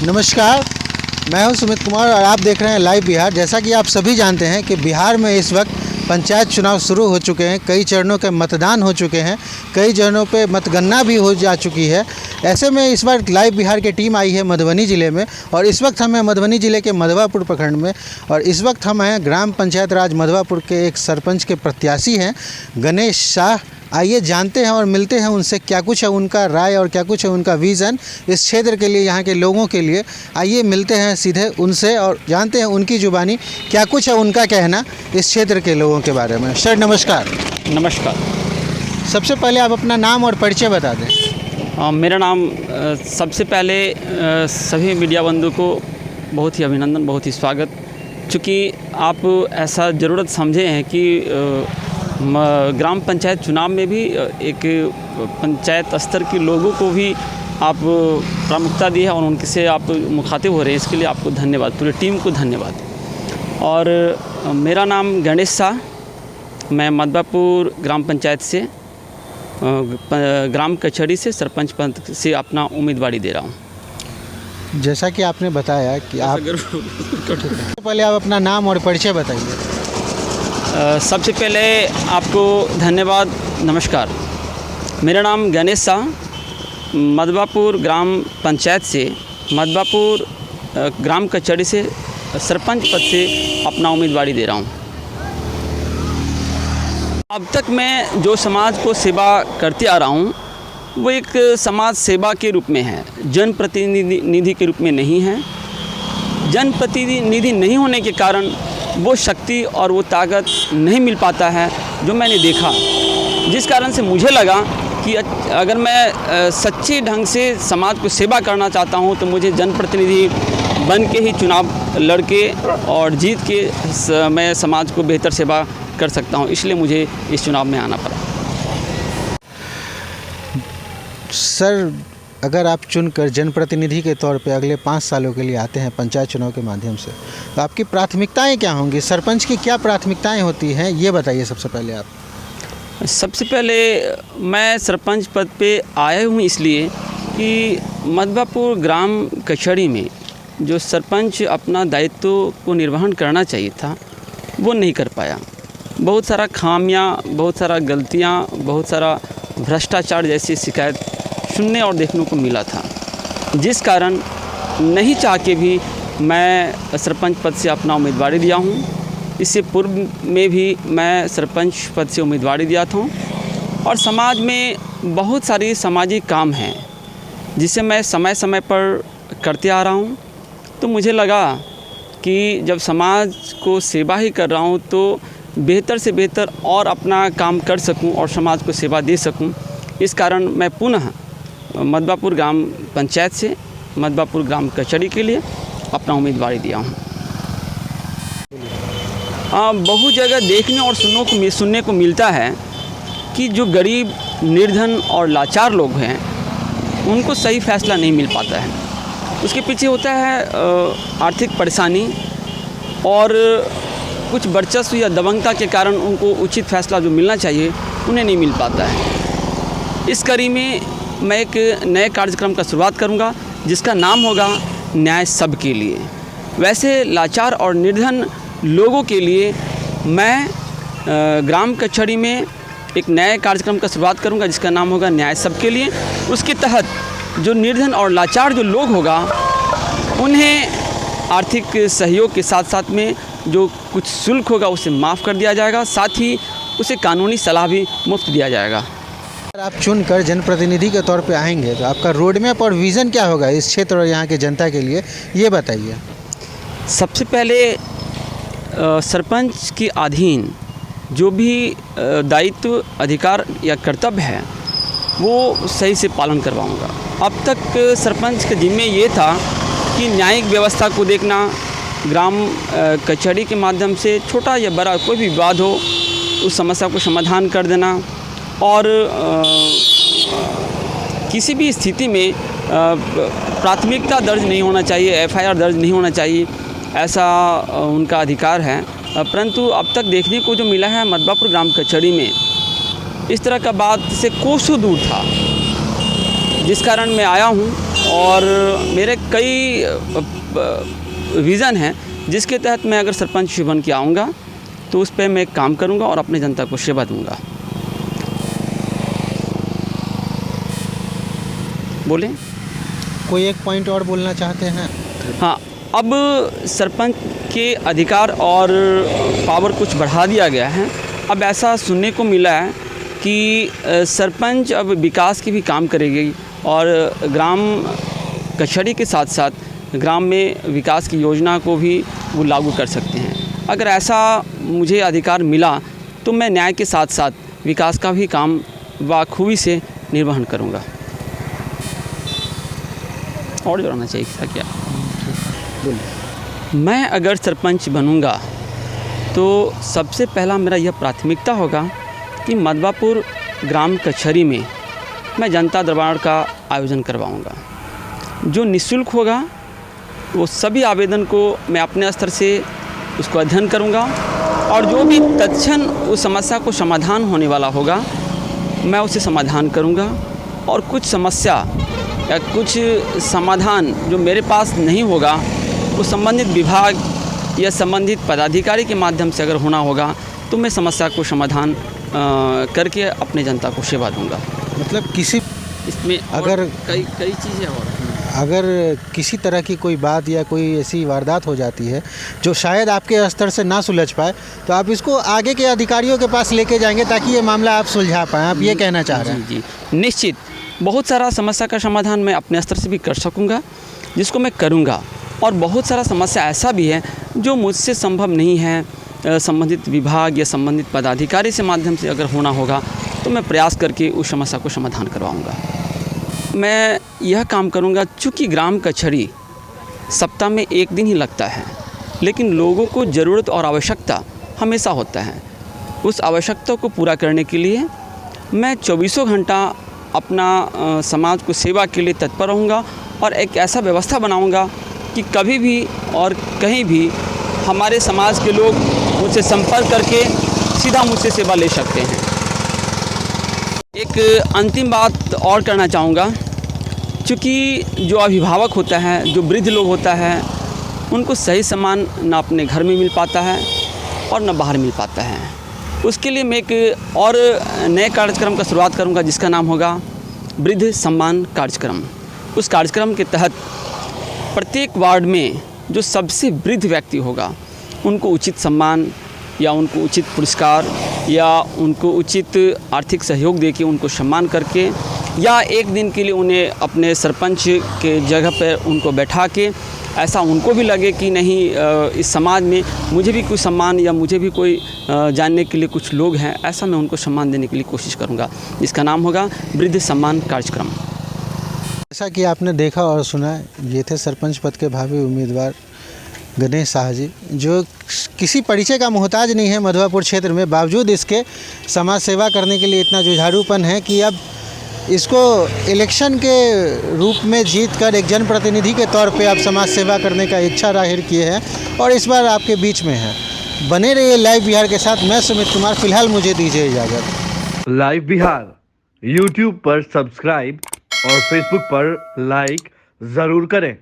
नमस्कार, मैं हूं सुमित कुमार और आप देख रहे हैं लाइव बिहार। जैसा कि आप सभी जानते हैं कि बिहार में इस वक्त पंचायत चुनाव शुरू हो चुके हैं। कई चरणों के मतदान हो चुके हैं, कई चरणों पे मतगणना भी हो जा चुकी है। ऐसे में इस बार लाइव बिहार की टीम आई है मधुबनी ज़िले में और इस वक्त हम हैं मधुबनी ज़िले के मधवापुर प्रखंड में और इस वक्त हम हैं ग्राम पंचायत राज मधवापुर के एक सरपंच के प्रत्याशी हैं गणेश शाह। आइए जानते हैं और मिलते हैं उनसे, क्या कुछ है उनका राय और क्या कुछ है उनका विज़न इस क्षेत्र के लिए, यहाँ के लोगों के लिए। आइए मिलते हैं सीधे उनसे और जानते हैं उनकी ज़ुबानी क्या कुछ है उनका कहना इस क्षेत्र के लोगों के बारे में। सर नमस्कार। नमस्कार। सबसे पहले आप अपना नाम और परिचय बता दें। मेरा नाम सबसे पहले सभी मीडिया बंधु को बहुत ही अभिनंदन, बहुत ही स्वागत। चूँकि आप ऐसा ज़रूरत समझे हैं कि ग्राम पंचायत चुनाव में भी एक पंचायत स्तर के लोगों को भी आप प्रामुख्यता दी है और उनके से आप मुखातिब हो रहे हैं, इसके लिए आपको धन्यवाद, पूरी टीम को धन्यवाद। और मेरा नाम गणेश शाह, मैं मधवापुर ग्राम पंचायत से ग्राम कचहरी से सरपंच पद से अपना उम्मीदवारी दे रहा हूँ। जैसा कि आपने बताया कि आप पहले आप अपना नाम और परिचय बताइए। सबसे पहले आपको धन्यवाद, नमस्कार। मेरा नाम गणेश शाह, मधवापुर ग्राम पंचायत से मधवापुर ग्राम कचहरी से सरपंच पद से अपना उम्मीदवारी दे रहा हूँ। अब तक मैं जो समाज को सेवा करते आ रहा हूँ वो एक समाज सेवा के रूप में है, जनप्रतिनिधि के रूप में नहीं है। जनप्रतिनिधि नहीं होने के कारण वो शक्ति और वो ताकत नहीं मिल पाता है जो मैंने देखा, जिस कारण से मुझे लगा कि अगर मैं सच्चे ढंग से समाज को सेवा करना चाहता हूँ तो मुझे जनप्रतिनिधि बन के ही चुनाव लड़के और जीत के मैं समाज को बेहतर सेवा कर सकता हूँ, इसलिए मुझे इस चुनाव में आना पड़ा। सर, अगर आप चुनकर जनप्रतिनिधि के तौर पे अगले 5 सालों के लिए आते हैं पंचायत चुनाव के माध्यम से, तो आपकी प्राथमिकताएं क्या होंगी? सरपंच की क्या प्राथमिकताएं होती हैं, ये बताइए सबसे पहले आप। सबसे पहले मैं सरपंच पद पे आया हूँ इसलिए कि मधवापुर ग्राम कचहरी में जो सरपंच अपना दायित्व को निर्वहन करना चाहिए था वो नहीं कर पाया। बहुत सारा खामियाँ, बहुत सारा गलतियाँ, बहुत सारा भ्रष्टाचार जैसी शिकायत सुनने और देखने को मिला था, जिस कारण नहीं चाह के भी मैं सरपंच पद से अपना उम्मीदवारी दिया हूँ। इससे पूर्व में भी मैं सरपंच पद से उम्मीदवारी दिया था और समाज में बहुत सारी सामाजिक काम हैं जिसे मैं समय समय पर करते आ रहा हूँ। तो मुझे लगा कि जब समाज को सेवा ही कर रहा हूँ तो बेहतर से बेहतर और अपना काम कर सकूँ और समाज को सेवा दे सकूँ। इस कारण मैं पुनः मधवापुर ग्राम पंचायत से मधवापुर ग्राम कचहरी के लिए अपना उम्मीदवारी दिया हूँ। बहुत जगह देखने और सुनने को मिलता है कि जो गरीब, निर्धन और लाचार लोग हैं उनको सही फैसला नहीं मिल पाता है। उसके पीछे होता है आर्थिक परेशानी और कुछ वर्चस्व या दबंगता के कारण उनको उचित फैसला जो मिलना चाहिए उन्हें नहीं मिल पाता है। इस कड़ी में मैं एक नए कार्यक्रम का शुरुआत करूंगा जिसका नाम होगा न्याय सबके लिए। वैसे लाचार और निर्धन लोगों के लिए मैं ग्राम कचहरी में एक नए कार्यक्रम का शुरुआत करूंगा जिसका नाम होगा न्याय सबके लिए। उसके तहत जो निर्धन और लाचार जो लोग होगा उन्हें आर्थिक सहयोग के साथ साथ में जो कुछ शुल्क होगा उसे माफ़ कर दिया जाएगा, साथ ही उसे कानूनी सलाह भी मुफ्त दिया जाएगा। अगर आप चुनकर जनप्रतिनिधि के तौर पे आएंगे तो आपका रोड मैप और विज़न क्या होगा इस क्षेत्र और यहाँ के जनता के लिए, ये बताइए। सबसे पहले सरपंच के अधीन जो भी दायित्व, अधिकार या कर्तव्य है वो सही से पालन करवाऊँगा। अब तक सरपंच के जिम्मे ये था कि न्यायिक व्यवस्था को देखना, ग्राम कचहरी के माध्यम से छोटा या बड़ा कोई भी विवाद हो उस समस्या को समाधान कर देना और किसी भी स्थिति में प्राथमिकता दर्ज नहीं होना चाहिए, FIR दर्ज नहीं होना चाहिए, ऐसा उनका अधिकार है। परंतु अब तक देखने को जो मिला है मधवापुर ग्राम कचहरी में इस तरह का बात से कोसों दूर था। जिस कारण मैं आया हूँ और मेरे कई विज़न हैं जिसके तहत मैं अगर सरपंच बन के आऊँगा तो उस पर मैं काम करूँगा और अपने जनता को सेवा दूँगा। बोलें? कोई एक पॉइंट और बोलना चाहते हैं? हाँ, अब सरपंच के अधिकार और पावर कुछ बढ़ा दिया गया है। अब ऐसा सुनने को मिला है कि सरपंच अब विकास की भी काम करेगी और ग्राम कचहरी के साथ साथ ग्राम में विकास की योजना को भी वो लागू कर सकते हैं। अगर ऐसा मुझे अधिकार मिला तो मैं न्याय के साथ साथ विकास का भी काम बखूबी से निर्वहन करूँगा। और जोड़ना चाहिए था क्या? मैं अगर सरपंच बनूंगा तो सबसे पहला मेरा यह प्राथमिकता होगा कि मधवापुर ग्राम कचहरी में मैं जनता दरबार का आयोजन करवाऊंगा। जो निःशुल्क होगा वो सभी आवेदन को मैं अपने स्तर से उसको अध्ययन करूंगा और जो भी तत्क्षण उस समस्या को समाधान होने वाला होगा मैं उसे समाधान करूंगा। और कुछ समस्या या कुछ समाधान जो मेरे पास नहीं होगा वो संबंधित विभाग या संबंधित पदाधिकारी के माध्यम से अगर होना होगा तो मैं समस्या को समाधान करके अपने जनता को सेवा दूंगा। मतलब किसी इसमें अगर कई चीज़ें और अगर किसी तरह की कोई बात या कोई ऐसी वारदात हो जाती है जो शायद आपके स्तर से ना सुलझ पाए तो आप इसको आगे के अधिकारियों के पास लेके जाएंगे ताकि ये मामला आप सुलझा पाएँ, आप ये कहना चाह रहे हैं? जी, निश्चित बहुत सारा समस्या का समाधान मैं अपने स्तर से भी कर सकूंगा जिसको मैं करूंगा। और बहुत सारा समस्या ऐसा भी है जो मुझसे संभव नहीं है, संबंधित विभाग या संबंधित पदाधिकारी से माध्यम से अगर होना होगा तो मैं प्रयास करके उस समस्या को समाधान करवाऊंगा। मैं यह काम करूंगा चूँकि ग्राम कचहरी सप्ताह में एक दिन ही लगता है, लेकिन लोगों को ज़रूरत और आवश्यकता हमेशा होता है। उस आवश्यकता को पूरा करने के लिए मैं 24 घंटा अपना समाज को सेवा के लिए तत्पर रहूँगा और एक ऐसा व्यवस्था बनाऊँगा कि कभी भी और कहीं भी हमारे समाज के लोग मुझसे संपर्क करके सीधा मुझसे सेवा ले सकते हैं। एक अंतिम बात और करना चाहूँगा, क्योंकि जो अभिभावक होता है, जो वृद्ध लोग होता है, उनको सही सम्मान ना अपने घर में मिल पाता है और ना बाहर मिल पाता है। उसके लिए मैं एक और नए कार्यक्रम का शुरुआत करूंगा जिसका नाम होगा वृद्ध सम्मान कार्यक्रम। उस कार्यक्रम के तहत प्रत्येक वार्ड में जो सबसे वृद्ध व्यक्ति होगा उनको उचित सम्मान या उनको उचित पुरस्कार या उनको उचित आर्थिक सहयोग देके उनको सम्मान करके या एक दिन के लिए उन्हें अपने सरपंच के जगह पर उनको बैठा के ऐसा उनको भी लगे कि नहीं इस समाज में मुझे भी कुछ सम्मान या मुझे भी कोई जानने के लिए कुछ लोग हैं, ऐसा मैं उनको सम्मान देने के लिए कोशिश करूंगा जिसका नाम होगा वृद्ध सम्मान कार्यक्रम। जैसा कि आपने देखा और सुना, ये थे सरपंच पद के भावी उम्मीदवार गणेश शाह जी, जो किसी परिचय का मोहताज नहीं है मधवापुर क्षेत्र में। बावजूद इसके समाज सेवा करने के लिए इतना जुझारूपन है कि अब इसको इलेक्शन के रूप में जीत कर एक जनप्रतिनिधि के तौर पे आप समाज सेवा करने का इच्छा जाहिर किए हैं और इस बार आपके बीच में हैं। बने रहिए लाइव बिहार के साथ। मैं सुमित कुमार, फिलहाल मुझे दीजिए इजाज़त। लाइव बिहार यूट्यूब पर सब्सक्राइब और फेसबुक पर लाइक ज़रूर करें।